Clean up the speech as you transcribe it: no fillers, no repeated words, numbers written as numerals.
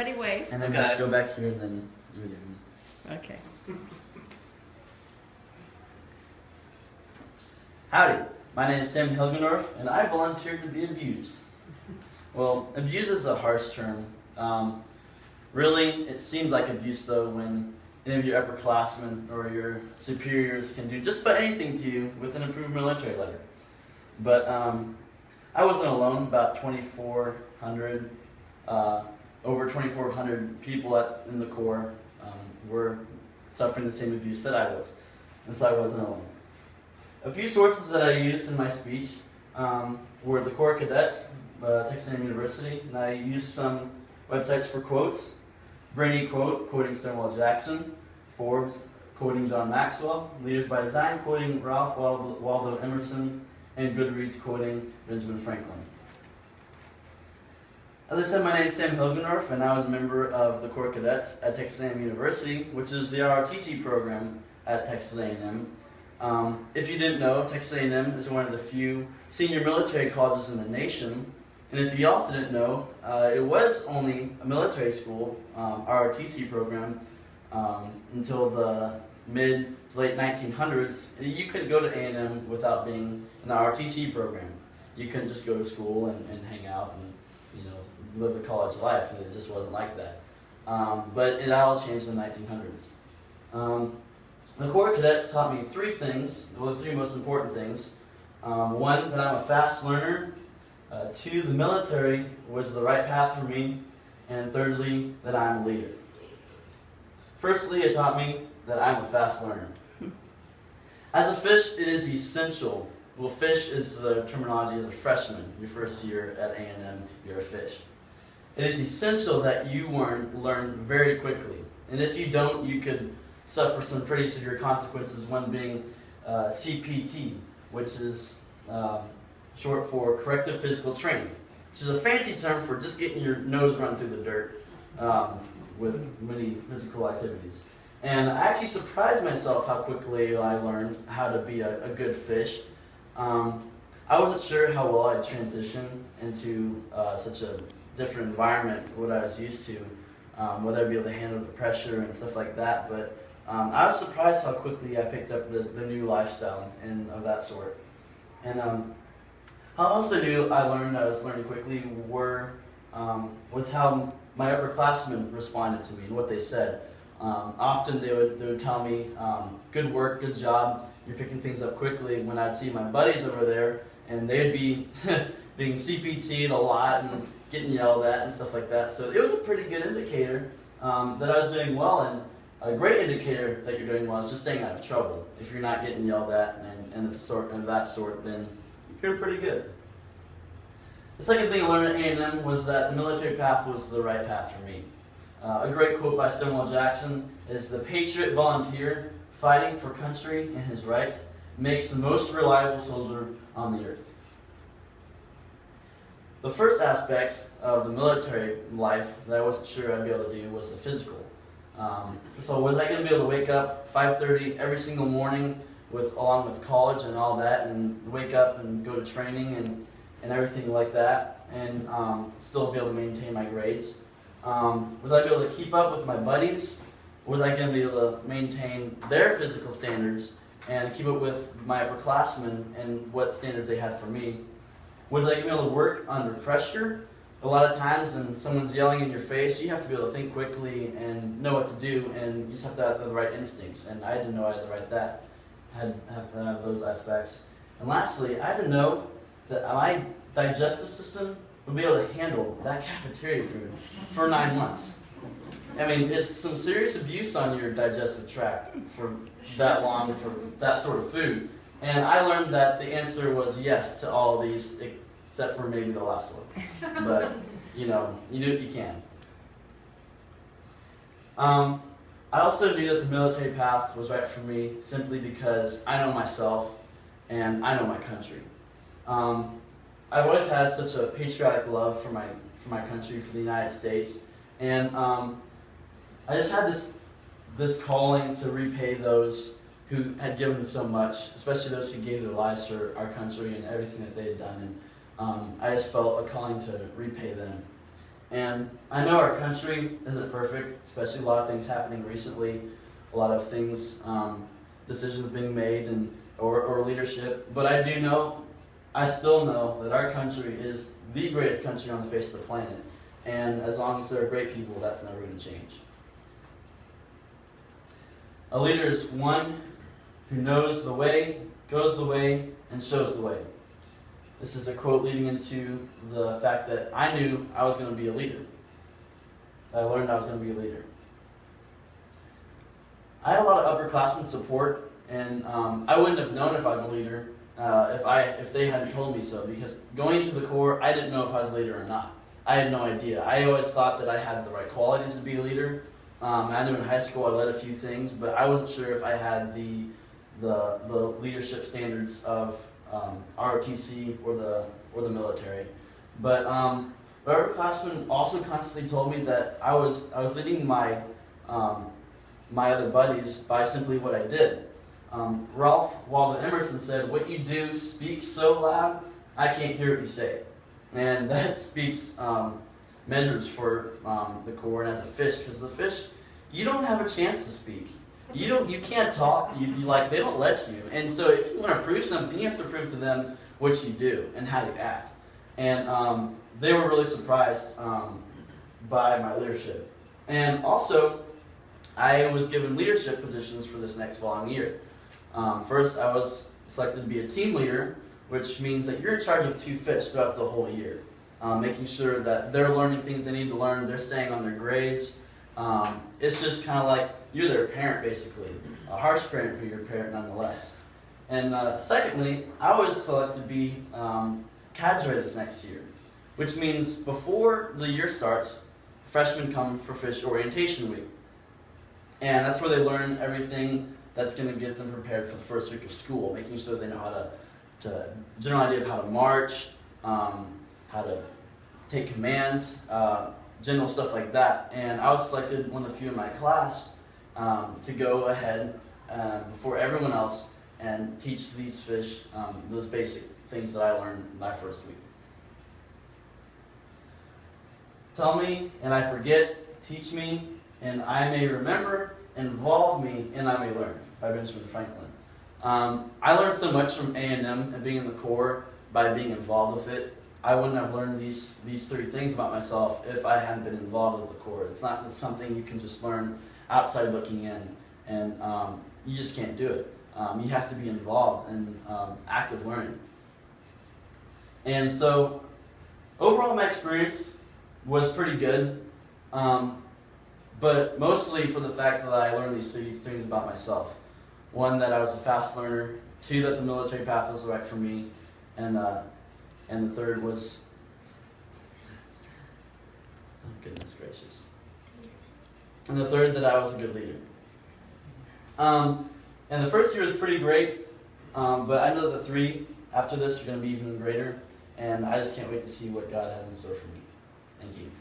everybody wave. And then just go back here and then read it. Okay. Howdy, my name is Sam Hilgendorf, and I volunteered to be abused. Well, abuse is a harsh term. Really, it seems like abuse though when any of your upperclassmen or your superiors can do just about anything to you with an approved military letter. But I wasn't alone. About 2,400, over 2,400 people in the Corps were suffering the same abuse that I was, and so I wasn't alone. A few sources that I used in my speech were the Corps Cadets, Texas A&M University, and I used some websites for quotes. Brainy Quote, quoting Stonewall Jackson. Forbes, quoting John Maxwell. Leaders by Design, quoting Ralph Waldo Emerson. And Goodreads, quoting Benjamin Franklin. As I said, my name is Sam Hilgendorf, and I was a member of the Corps Cadets at Texas A&M University, which is the ROTC program at Texas A&M. If you didn't know, Texas A&M is one of the few senior military colleges in the nation. And if you also didn't know, it was only a military school, ROTC program, until the mid to late 1900s. You couldn't go to A&M without being in the ROTC program. You couldn't just go to school and hang out and live the college life, and it just wasn't like that. But it all changed in the 1900s. The Corps Cadets taught me three things, well, the three most important things. One, that I'm a fast learner. Two, the military was the right path for me. And thirdly, that I'm a leader. Firstly, it taught me that I'm a fast learner. As a fish, it is essential. Well, fish is the terminology as a freshman. Your first year at A&M, you're a fish. It is essential that you learn very quickly. And if you don't, you could suffer some pretty severe consequences, one being CPT, which is short for corrective physical training, which is a fancy term for just getting your nose run through the dirt with many physical activities. And I actually surprised myself how quickly I learned how to be a good fish. I wasn't sure how well I'd transition into such a different environment, what I was used to, whether I'd be able to handle the pressure and stuff like that, but I was surprised how quickly I picked up the new lifestyle and of that sort. And I also knew I was learning quickly was how my upperclassmen responded to me and what they said. Often they would tell me, good work, good job, you're picking things up quickly, when I'd see my buddies over there and they'd be being CPT'd a lot and getting yelled at and stuff like that. So it was a pretty good indicator that I was doing well, and a great indicator that you're doing well is just staying out of trouble. If you're not getting yelled at and that sort, then you're pretty good. The second thing I learned at A&M was that the military path was the right path for me. A great quote by Stonewall Jackson is, "The patriot volunteer fighting for country and his rights makes the most reliable soldier on the earth." The first aspect of the military life that I wasn't sure I'd be able to do was the physical. So was I going to be able to wake up 5:30 every single morning along with college and all that, and wake up and go to training and everything like that, and still be able to maintain my grades? Was I able to keep up with my buddies? Was I going to be able to maintain their physical standards and keep up with my upperclassmen and what standards they had for me? Was I going to be able to work under pressure? A lot of times when someone's yelling in your face, you have to be able to think quickly and know what to do, and you just have to have the right instincts. And I didn't know I had to have those aspects. And lastly, I had to know that my digestive system would be able to handle that cafeteria food for 9 months. I mean, it's some serious abuse on your digestive tract for that long, for that sort of food. And I learned that the answer was yes to all of these, except for maybe the last one. But, you do what you can. I also knew that the military path was right for me simply because I know myself and I know my country. I've always had such a patriotic love for my country, for the United States, and I just had this calling to repay those who had given so much, especially those who gave their lives for our country and everything that they had done. And I just felt a calling to repay them. And I know our country isn't perfect, especially a lot of things happening recently, a lot of things, decisions being made or leadership. But I still know that our country is the greatest country on the face of the planet. And as long as there are great people, that's never going to change. A leader is one who knows the way, goes the way, and shows the way. This is a quote leading into the fact that I knew I was going to be a leader. I learned I was going to be a leader. I had a lot of upperclassmen support, and I wouldn't have known if I was a leader if they hadn't told me so, because going into the Corps, I didn't know if I was a leader or not. I had no idea. I always thought that I had the right qualities to be a leader. I knew in high school I led a few things, but I wasn't sure if I had the leadership standards of ROTC or the military. But upperclassmen also constantly told me that I was leading my other buddies by simply what I did. Ralph Waldo Emerson said, "What you do speaks so loud, I can't hear what you say." And that speaks measures for the Corps and as a fish, because the fish, you don't have a chance to speak. You can't talk. They don't let you. And so if you want to prove something, you have to prove to them what you do and how you act. And they were really surprised by my leadership. And also, I was given leadership positions for this next following year. First, I was selected to be a team leader, which means that you're in charge of 2 fish throughout the whole year, making sure that they're learning things they need to learn, they're staying on their grades. It's just kind of like you're their parent, basically. A harsh parent, but you're a parent nonetheless. And secondly, I was selected to be cadre this next year, which means before the year starts, freshmen come for fish orientation week. And that's where they learn everything that's going to get them prepared for the first week of school, making sure they know how to general idea of how to march, how to take commands, general stuff like that. And I was selected one of the few in my class to go ahead before everyone else and teach these fish those basic things that I learned my first week. Tell me and I forget, teach me and I may remember, involve me and I may learn, by Benjamin Franklin. I learned so much from A&M and being in the Corps by being involved with it. I wouldn't have learned these 3 things about myself if I hadn't been involved with the Corps. It's something you can just learn outside looking in, and you just can't do it. You have to be involved in active learning. And so, overall my experience was pretty good, but mostly for the fact that I learned these 3 things about myself. 1, that I was a fast learner. 2, that the military path was right for me. And the 3rd was, oh goodness gracious. And the 3rd, that I was a good leader. And the first year was pretty great, but I know the 3 after this are going to be even greater. And I just can't wait to see what God has in store for me. Thank you.